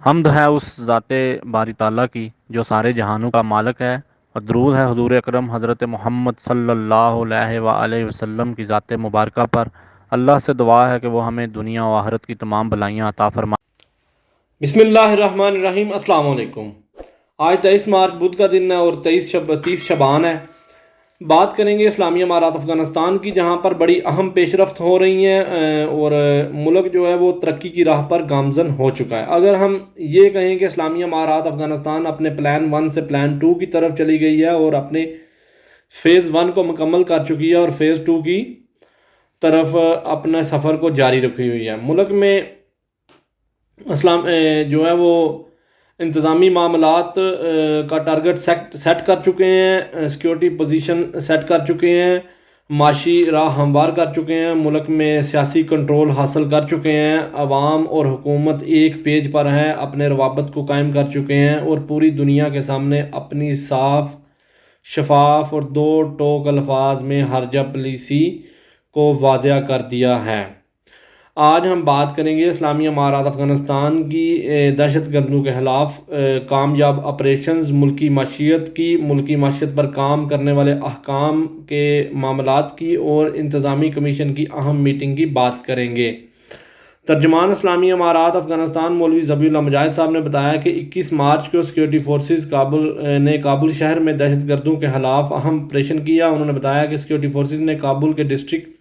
حمد ہے اس ذات باری تعالیٰ کی جو سارے جہانوں کا مالک ہے، اور درود ہے حضور اکرم حضرت محمد صلی اللہ علیہ وآلہ وسلم کی ذات مبارکہ پر۔ اللہ سے دعا ہے کہ وہ ہمیں دنیا و آخرت کی تمام بلائیاں عطا فرمائے۔ بسم اللہ الرحمن الرحیم۔ السلام علیکم۔ آج 23 مارچ بدھ کا دن ہے اور 30 شبان ہے۔ بات کریں گے اسلامی امارات افغانستان کی، جہاں پر بڑی اہم پیش رفت ہو رہی ہیں اور ملک جو ہے وہ ترقی کی راہ پر گامزن ہو چکا ہے۔ اگر ہم یہ کہیں کہ اسلامی امارات افغانستان اپنے پلان 1 سے پلان 2 کی طرف چلی گئی ہے اور اپنے فیز 1 کو مکمل کر چکی ہے اور فیز 2 کی طرف اپنے سفر کو جاری رکھی ہوئی ہے، ملک میں اسلام جو ہے وہ انتظامی معاملات کا ٹارگٹ سیٹ کر چکے ہیں، سیکیورٹی پوزیشن سیٹ کر چکے ہیں، معاشی راہ ہموار کر چکے ہیں، ملک میں سیاسی کنٹرول حاصل کر چکے ہیں، عوام اور حکومت ایک پیج پر ہیں، اپنے روابط کو قائم کر چکے ہیں اور پوری دنیا کے سامنے اپنی صاف، شفاف اور دو ٹوک الفاظ میں ہرجہ پالیسی کو واضح کر دیا ہے۔ آج ہم بات کریں گے اسلامی امارات افغانستان کی دہشت گردوں کے خلاف کامیاب آپریشنز، ملکی معیشت پر کام کرنے والے احکام کے معاملات کی اور انتظامی کمیشن کی اہم میٹنگ کی بات کریں گے۔ ترجمان اسلامی امارات افغانستان مولوی ذبیح اللہ مجاہد صاحب نے بتایا کہ 21 مارچ کو سیکیورٹی فورسز کابل شہر میں دہشت گردوں کے خلاف اہم آپریشن کیا۔ انہوں نے بتایا کہ سیکیورٹی فورسز نے کابل کے ڈسٹرکٹ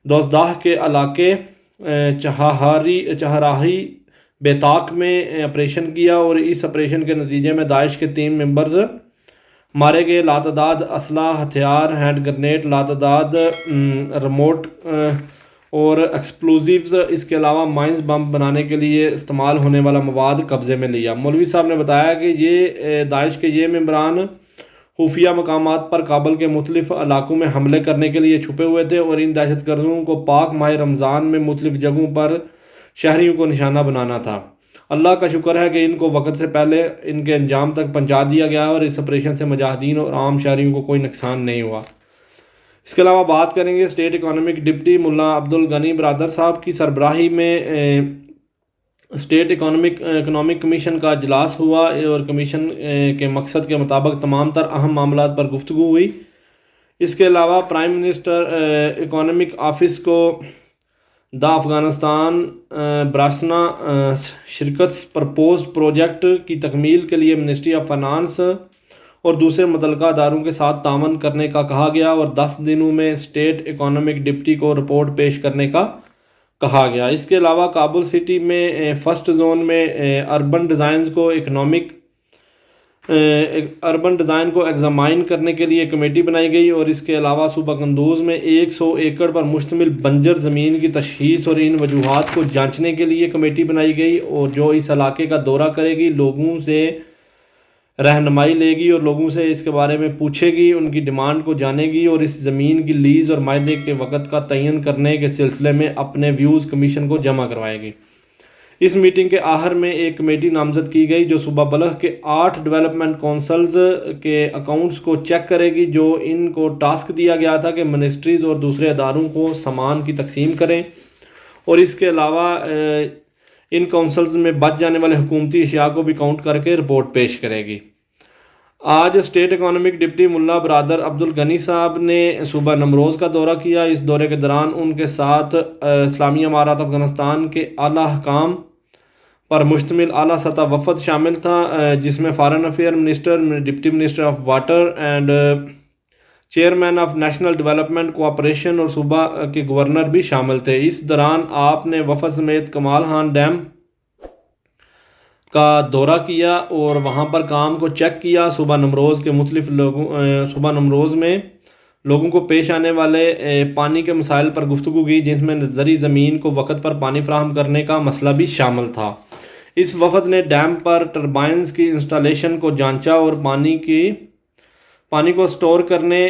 دوزداہ کے علاقے چہراہی بیتاق میں آپریشن کیا اور اس آپریشن کے نتیجے میں داعش کے 3 ممبرز مارے گئے۔ لاتعداد اسلحہ، ہتھیار، ہینڈ گرنیڈ، لاتعداد ریموٹ اور ایکسپلوزیوز، اس کے علاوہ مائنز بم بنانے کے لیے استعمال ہونے والا مواد قبضے میں لیا۔ مولوی صاحب نے بتایا کہ داعش کے یہ ممبران خفیہ مقامات پر کابل کے مختلف علاقوں میں حملے کرنے کے لیے چھپے ہوئے تھے اور ان دہشت گردوں کو پاک ماہ رمضان میں مختلف جگہوں پر شہریوں کو نشانہ بنانا تھا۔ اللہ کا شکر ہے کہ ان کو وقت سے پہلے ان کے انجام تک پہنچا دیا گیا اور اس آپریشن سے مجاہدین اور عام شہریوں کو کوئی نقصان نہیں ہوا۔ اس کے علاوہ بات کریں گے اسٹیٹ اکانومک ڈپٹی ملا عبدالغنی برادر صاحب کی سربراہی میں اسٹیٹ اکنامک کمیشن کا اجلاس ہوا اور کمیشن کے مقصد کے مطابق تمام تر اہم معاملات پر گفتگو ہوئی۔ اس کے علاوہ پرائم منسٹر اکنامک آفس کو دا افغانستان براسنا شرکت پرپوزڈ پروجیکٹ کی تکمیل کے لیے منسٹری آف فائنانس اور دوسرے متعلقہ اداروں کے ساتھ تعاون کرنے کا کہا گیا اور 10 دنوں میں اسٹیٹ اکنامک ڈپٹی کو رپورٹ پیش کرنے کا کہا گیا۔ اس کے علاوہ کابل سٹی میں فرسٹ زون میں اربن ڈیزائن کو ایگزامائن کرنے کے لیے کمیٹی بنائی گئی اور اس کے علاوہ صوبہ قندوز میں 100 ایکڑ پر مشتمل بنجر زمین کی تشخیص اور ان وجوہات کو جانچنے کے لیے کمیٹی بنائی گئی اور جو اس علاقے کا دورہ کرے گی، لوگوں سے رہنمائی لے گی اور لوگوں سے اس کے بارے میں پوچھے گی، ان کی ڈیمانڈ کو جانے گی اور اس زمین کی لیز اور معاہدے کے وقت کا تعین کرنے کے سلسلے میں اپنے ویوز کمیشن کو جمع کروائے گی۔ اس میٹنگ کے آخر میں ایک کمیٹی نامزد کی گئی جو صوبہ بلخ کے 8 ڈیولپمنٹ کونسلز کے اکاؤنٹس کو چیک کرے گی، جو ان کو ٹاسک دیا گیا تھا کہ منسٹریز اور دوسرے اداروں کو سامان کی تقسیم کریں اور اس کے علاوہ ان کونسلز میں بچ جانے والے حکومتی اشیاء کو بھی کاؤنٹ کر کے رپورٹ پیش کرے گی۔ آج اسٹیٹ اکانومک ڈپٹی ملا برادر عبدالغنی صاحب نے صوبہ نمروز کا دورہ کیا۔ اس دورے کے دوران ان کے ساتھ اسلامی امارات افغانستان کے اعلیٰ حکام پر مشتمل اعلیٰ سطح وفد شامل تھا، جس میں foreign affair minister, deputy minister of water and chairman of national development cooperation اور صوبہ کے گورنر بھی شامل تھے۔ اس دوران آپ نے وفد سمیت کمال خان ڈیم کا دورہ کیا اور وہاں پر کام کو چیک کیا۔ صوبہ نمروز میں لوگوں کو پیش آنے والے پانی کے مسائل پر گفتگو کی، جس میں زرعی زمین کو وقت پر پانی فراہم کرنے کا مسئلہ بھی شامل تھا۔ اس وفد نے ڈیم پر ٹربائنز کی انسٹالیشن کو جانچا اور پانی کو سٹور کرنے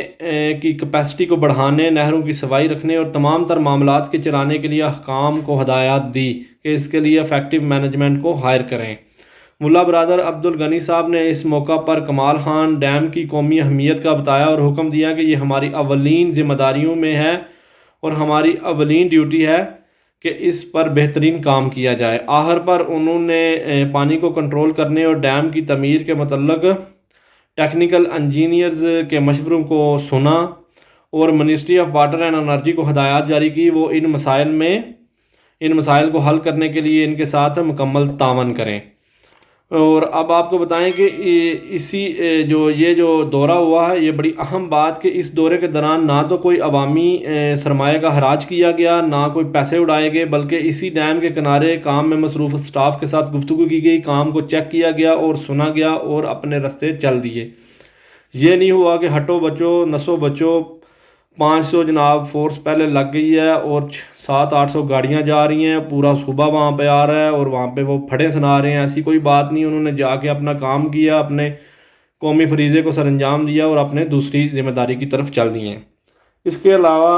کی کیپیسٹی کو بڑھانے، نہروں کی صفائی رکھنے اور تمام تر معاملات کے چلانے کے لیے حکام کو ہدایات دی کہ اس کے لیے افیکٹو مینجمنٹ کو ہائر کریں۔ ملا برادر عبدالغنی صاحب نے اس موقع پر کمال خان ڈیم کی قومی اہمیت کا بتایا اور حکم دیا کہ یہ ہماری اولین ذمہ داریوں میں ہے اور ہماری اولین ڈیوٹی ہے کہ اس پر بہترین کام کیا جائے۔ آخر پر انہوں نے پانی کو کنٹرول کرنے اور ڈیم کی تعمیر کے متعلق ٹیکنیکل انجینئرز کے مشوروں کو سنا اور ministry of water and energy کو ہدایات جاری کی وہ ان مسائل کو حل کرنے کے لیے ان کے ساتھ مکمل تعاون کریں۔ اور اب آپ کو بتائیں کہ یہ جو دورہ ہوا ہے، یہ بڑی اہم بات کہ اس دورے کے دوران نہ تو کوئی عوامی سرمایہ کا حراج کیا گیا، نہ کوئی پیسے اڑائے گئے، بلکہ اسی ڈیم کے کنارے کام میں مصروف سٹاف کے ساتھ گفتگو کی گئی، کام کو چیک کیا گیا اور سنا گیا اور اپنے رستے چل دیے۔ یہ نہیں ہوا کہ ہٹو بچو نسو بچو، 500 جناب فورس پہلے لگ گئی ہے اور 700-800 گاڑیاں جا رہی ہیں، پورا صوبہ وہاں پہ آ رہا ہے اور وہاں پہ وہ پھڑے سنا رہے ہیں۔ ایسی کوئی بات نہیں، انہوں نے جا کے اپنا کام کیا، اپنے قومی فریضے کو سر انجام دیا اور اپنے دوسری ذمہ داری کی طرف چل دیے ہیں۔ اس کے علاوہ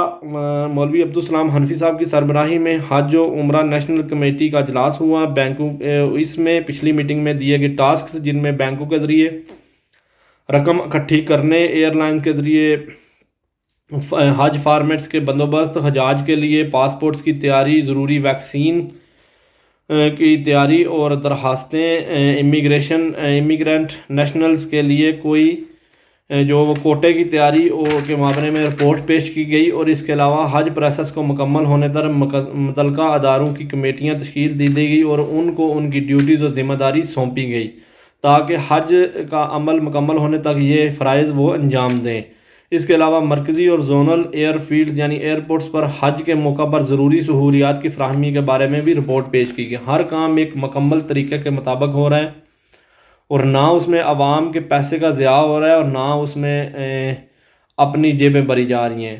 مولوی عبدالسلام حنفی صاحب کی سربراہی میں حج و عمرہ نیشنل کمیٹی کا اجلاس ہوا۔ اس میں پچھلی میٹنگ میں دیے گئے ٹاسکس، جن میں بینکوں کے ذریعے رقم اکٹھی کرنے، ایئر لائن کے ذریعے حج فارمیٹس کے بندوبست، حجاج کے لیے پاسپورٹس کی تیاری، ضروری ویکسین کی تیاری اور درخواستیں، امیگرینٹ نیشنلز کے لیے کوئی جو وہ کوٹے کی تیاری کے معاملے میں رپورٹ پیش کی گئی، اور اس کے علاوہ حج پروسیس کو مکمل ہونے تک متعلقہ اداروں کی کمیٹیاں تشکیل دی گئی اور ان کو ان کی ڈیوٹیز اور ذمہ داری سونپی گئی تاکہ حج کا عمل مکمل ہونے تک یہ فرائض وہ انجام دیں۔ اس کے علاوہ مرکزی اور زونل ایئر فیلڈز یعنی ایئرپورٹس پر حج کے موقع پر ضروری سہولیات کی فراہمی کے بارے میں بھی رپورٹ پیش کی گئی۔ ہر کام ایک مکمل طریقے کے مطابق ہو رہا ہے اور نہ اس میں عوام کے پیسے کا ضیاع ہو رہا ہے اور نہ اس میں اپنی جیبیں بھری جا رہی ہیں،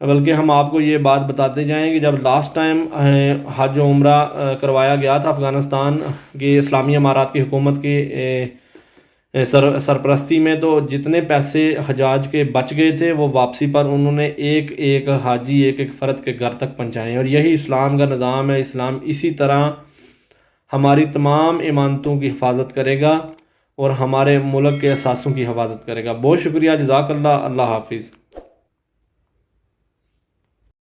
بلکہ ہم آپ کو یہ بات بتاتے جائیں کہ جب لاسٹ ٹائم حج و عمرہ کروایا گیا تھا افغانستان کی اسلامی امارات کی حکومت کی سرپرستی میں، تو جتنے پیسے حجاج کے بچ گئے تھے وہ واپسی پر انہوں نے ایک ایک حاجی ایک فرد کے گھر تک پہنچائے، اور یہی اسلام کا نظام ہے۔ اسلام اسی طرح ہماری تمام ایمانتوں کی حفاظت کرے گا اور ہمارے ملک کے اثاثوں کی حفاظت کرے گا۔ بہت شکریہ، جزاک اللہ، اللہ حافظ۔